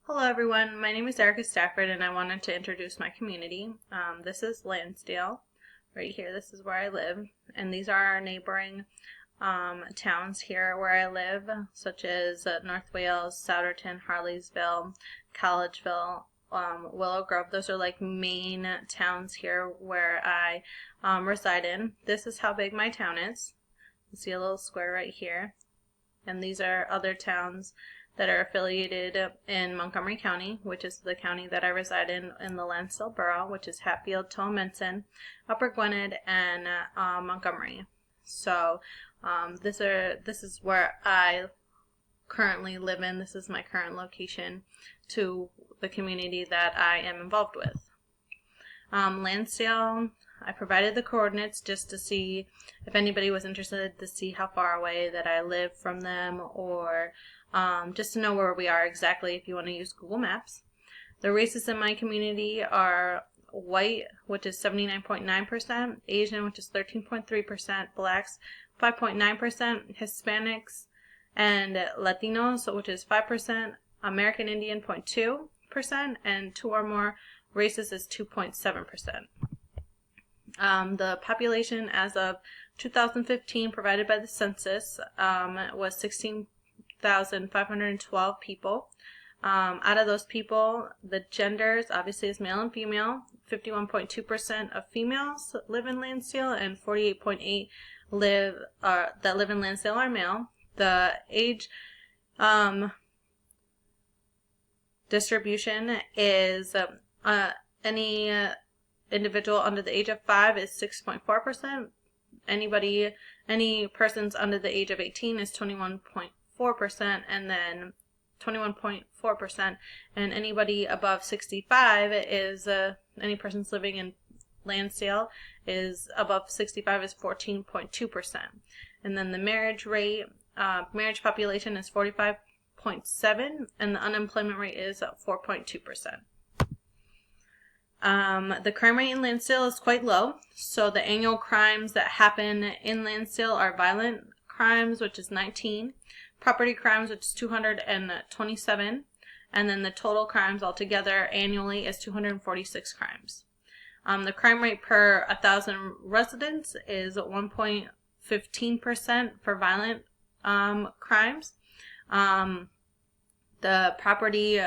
Hello everyone, my name is Ericka Stafford and I wanted to introduce my community. This is Lansdale, right here. This is where I live, and these are our neighboring towns here where I live, such as North Wales, Souderton, Harleysville, Collegeville, Willow Grove. Those are like main towns here where I reside in. This is how big my town is. You see a little square right here, and these are other towns that are affiliated in Montgomery County, which is the county that I reside in the LANSDALE borough, which is Hatfield, Towamencin, Upper Gwinnett, and Montgomery. So this is where I currently live in. This is my current location to the community that I am involved with. Lansdale, I provided the coordinates just to see if anybody was interested to see how far away that I live from them, or just to know where we are exactly if you want to use Google Maps. The races in my community are white, which is 79.9%, Asian, which is 13.3%, blacks, 5.9%, Hispanics and Latinos, which is 5%, American Indian, 0.2%, and two or more races is 2.7%. The population as of 2015 provided by the census was 16,512 people. Out of those people, the genders obviously is male and female. 51.2% of females live in Lansdale, and 48.8% that live in Lansdale are male. The age distribution is any individual under the age of 5 is 6.4%. Any persons under the age of 18 is 21.4%, and then 21.4%, and anybody above 65 is any persons living in Lansdale is above 65 is 14.2%. And then the marriage rate, marriage population is 45.7%, and the unemployment rate is 4.2%. The crime rate in Lansdale is quite low. So the annual crimes that happen in Lansdale are violent crimes, which is 19, property crimes, which is 227, and then the total crimes altogether annually is 246 crimes. The crime rate per 1,000 residents is 1.15% for violent crimes. The property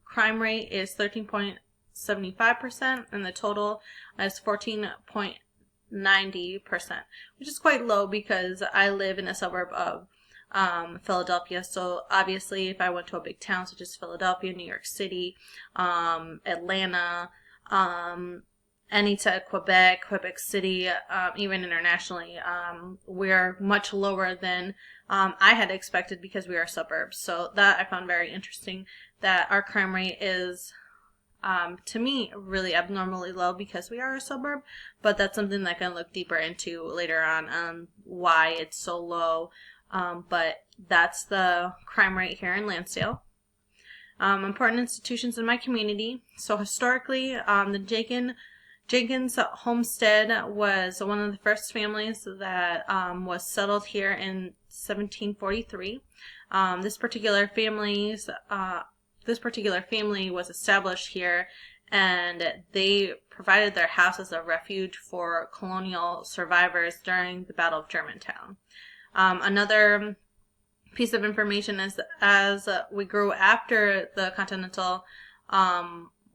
crime rate is 13.75%, and the total is 14.90%, which is quite low because I live in a suburb of Philadelphia. So obviously if I went to a big town such as Philadelphia, New York City, Atlanta, Quebec City, even internationally, we're much lower than I had expected because we are suburbs. So that I found very interesting, that our crime rate is to me really abnormally low because we are a suburb, but that's something that I can look deeper into later on why it's so low. But that's the crime rate here in Lansdale. Important institutions in my community. So historically, the Jenkins homestead was one of the first families that was settled here in 1743. This particular family was established here, and they provided their house as a refuge for colonial survivors during the Battle of Germantown. Another piece of information is, as we grew after the Continental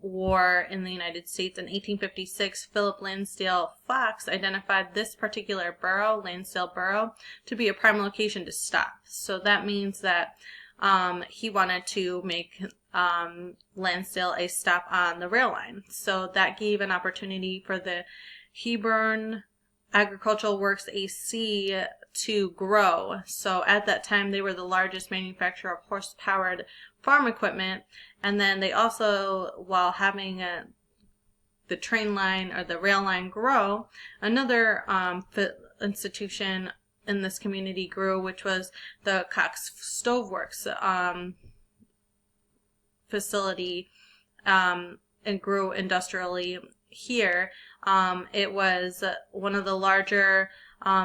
War in the United States in 1856, Philip Lansdale Fox identified this particular borough, Lansdale Borough, to be a prime location to stop. So that means that he wanted to make Lansdale a stop on the rail line. So that gave an opportunity for the Hebron Agricultural Works AC to grow. So at that time they were the largest manufacturer of horse-powered farm equipment, and then they also, while having the train line or the rail line grow, another institution in this community grew, which was the Cox Stove Works facility, and grew industrially here. It was one of the larger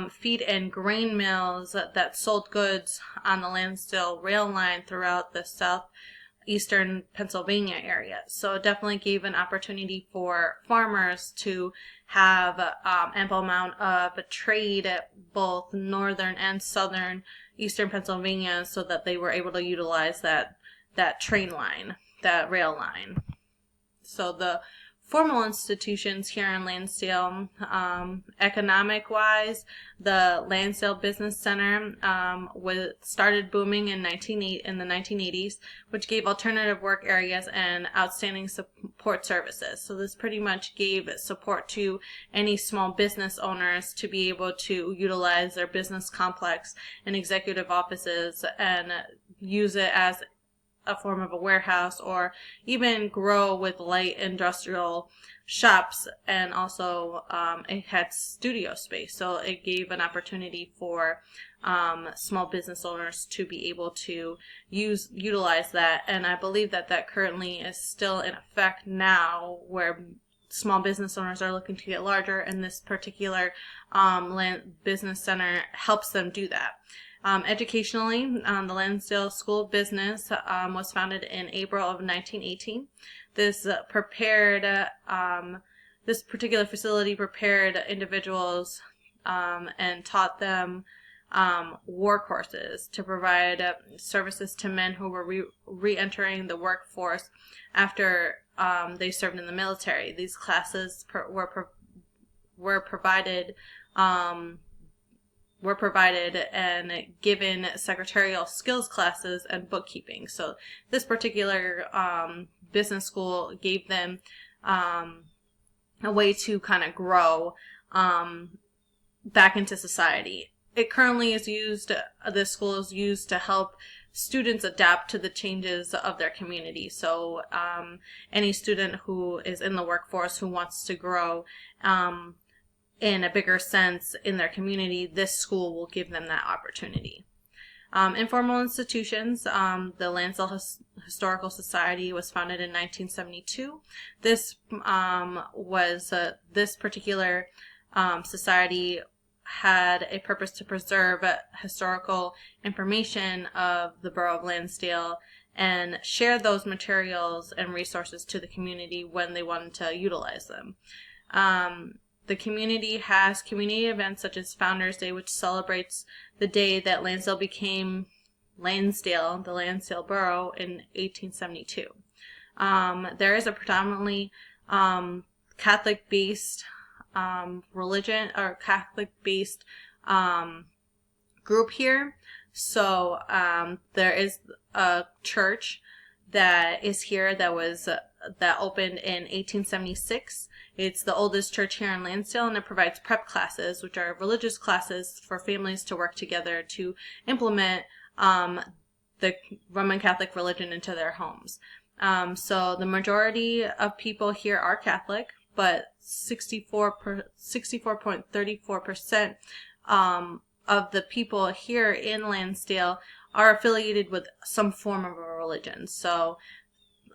feed and grain mills that sold goods on the Lansdale rail line throughout the eastern Pennsylvania area. So it definitely gave an opportunity for farmers to have ample amount of trade, both northern and southern eastern Pennsylvania, so that they were able to utilize that train line, that rail line. So the formal institutions here in Lansdale, economic-wise, the Lansdale Business Center started booming in the 1980s, which gave alternative work areas and outstanding support services. So this pretty much gave support to any small business owners to be able to utilize their business complex and executive offices and use it as a form of a warehouse, or even grow with light industrial shops. And also it had studio space, so it gave an opportunity for small business owners to be able to utilize that. And I believe that currently is still in effect now, where small business owners are looking to get larger, and this particular business center helps them do that. Educationally, the Lansdale School of Business was founded in April of 1918. This particular facility prepared individuals and taught them war courses to provide services to men who were re-entering the workforce after they served in the military. These classes were provided and given secretarial skills classes and bookkeeping. So this particular business school gave them a way to kind of grow back into society. It currently is used, this school is used to help students adapt to the changes of their community. So any student who is in the workforce who wants to grow in a bigger sense in their community, this school will give them that opportunity. Informal institutions, the Lansdale Historical Society was founded in 1972. This this particular society had a purpose to preserve historical information of the borough of Lansdale and share those materials and resources to the community when they wanted to utilize them. The community has community events such as Founders Day, which celebrates the day that Lansdale became Lansdale, the Lansdale Borough, in 1872. There is a predominantly Catholic-based religion or Catholic-based group here. So there is a church that is here that opened in 1876. It's the oldest church here in Lansdale, and it provides prep classes, which are religious classes for families to work together to implement the Roman Catholic religion into their homes. So the majority of people here are Catholic, but 64.34% of the people here in Lansdale are affiliated with some form of a religion. So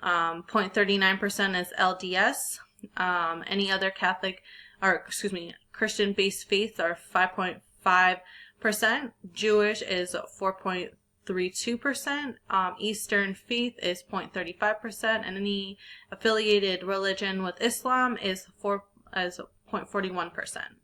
0.39% is LDS. Any other Christian-based faith are 5.5%. Jewish is 4.32%. Eastern faith is 0.35%, and any affiliated religion with Islam is 0.41%.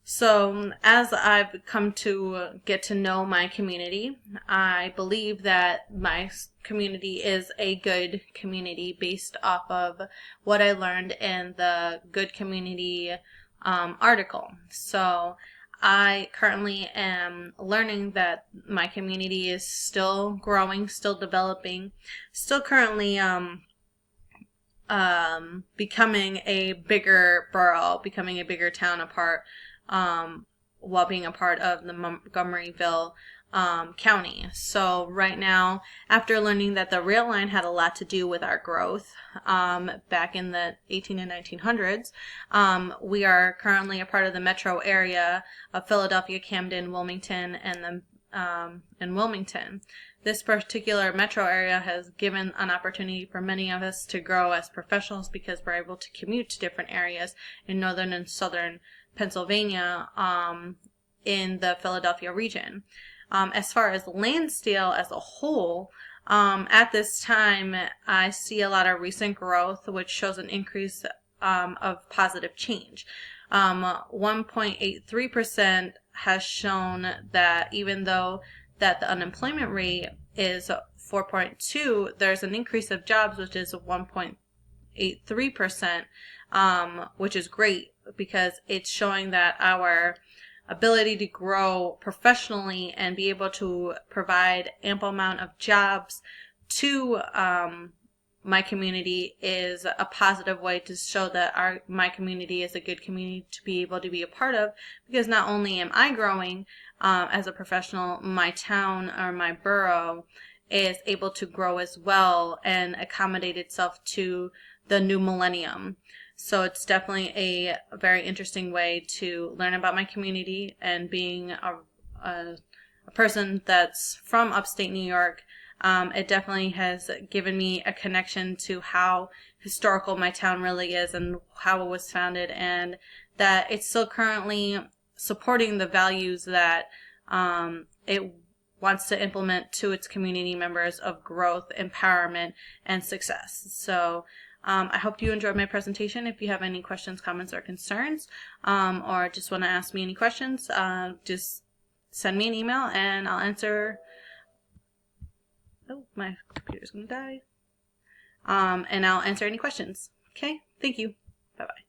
So as I've come to get to know my community, I believe that my community is a good community based off of what I learned in the Good Community article. So I currently am learning that my community is still growing, still developing, still currently becoming a bigger borough, becoming a bigger town while being a part of the Montgomeryville County. So right now, after learning that the rail line had a lot to do with our growth back in the 18 and 1900s, we are currently a part of the metro area of Philadelphia, Camden, Wilmington, and Wilmington. This particular metro area has given an opportunity for many of us to grow as professionals because we're able to commute to different areas in northern and southern Pennsylvania in the Philadelphia region. As far as Lansdale as a whole, At this time, I see a lot of recent growth, which shows an increase of positive change. 1.83% has shown that even though that the unemployment rate is 4.2, there's an increase of jobs, which is 1.83%, which is great because it's showing that our ability to grow professionally and be able to provide ample amount of jobs to my community is a positive way to show that my community is a good community to be able to be a part of, because not only am I growing as a professional, my town or my borough is able to grow as well and accommodate itself to the new millennium. So it's definitely a very interesting way to learn about my community, and being a person that's from upstate New York, it definitely has given me a connection to how historical my town really is and how it was founded, and that it's still currently supporting the values that it wants to implement to its community members of growth, empowerment, and success. So I hope you enjoyed my presentation. If you have any questions, comments, or concerns, or just want to ask me any questions, just send me an email and I'll answer. Oh, my computer's going to die. And I'll answer any questions. Okay, thank you. Bye-bye.